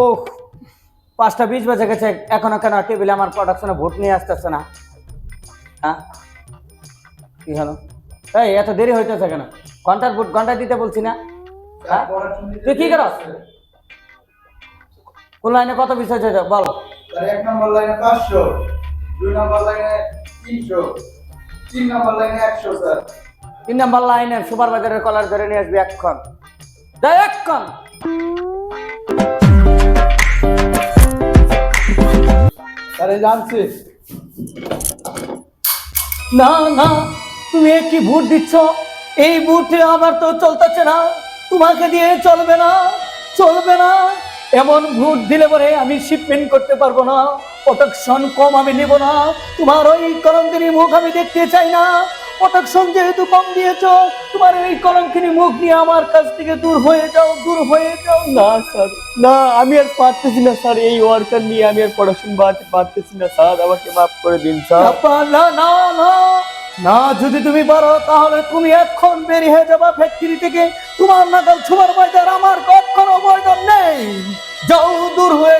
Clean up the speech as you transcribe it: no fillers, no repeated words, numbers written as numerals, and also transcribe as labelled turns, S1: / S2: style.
S1: ও 5টা 20 বেজে গেছে, এখনো কেন টেবিলে আমার প্রোডাকশনে ভোট নিয়ে আসতেছে না? হ্যাঁ, কি হলো? এই এত দেরি হইতেছে কেন? ঘন্টার ভোট ঘন্টায় দিতে বলছি না? হ্যাঁ? তুই কি করস? কোন লাইনে কত বিষয় হয়েছে বল?
S2: স্যার 1 নম্বর লাইনে 500, 2 নম্বর লাইনে 300, 3 নম্বর লাইনে 100 স্যার।
S1: 3 নাম্বার লাইনের সুপারভাইজারের কলার ধরে নিয়ে আসবি এক্ষণ। যাই এক্ষণ।
S2: স্যার এই জানছি।
S1: না না, তুমি কি ভোট দিচ্ছ? এই ভোটে আমার তো চলতেছে না, তোমাকে দিয়ে চলবে না, চলবে না। এমন ভোট দিলে পরে আমি শিপমেন্ট করতে পারবো না, প্রোটেকশন কম আমি নেব না। তোমার ওই কলঙ্কিনী মুখ আমি দেখতে চাই না। প্রোটেকশন যেহেতু কম দিয়েছো, তোমার ওই কলঙ্কিনী মুখ নিয়ে আমার কাছ থেকে দূর হয়ে যাও, দূর হয়ে যাও।
S3: না স্যার, না আমি আর পারতেছি না স্যার, এই ওয়ার্কার নিয়ে আমি আর পড়াশোনা বাড়াতে পারতেছি না স্যার, আমাকে মাফ করে দিন স্যার।
S1: না না না না, যদি তুমি পারো তাহলে তুমি এখন বেরিয়ে যাবা ফ্যাক্টরি থেকে। তোমার নাগাল সুপারভাইজার আমার কখনো প্রয়োজন নেই। যাও, দূর হয়ে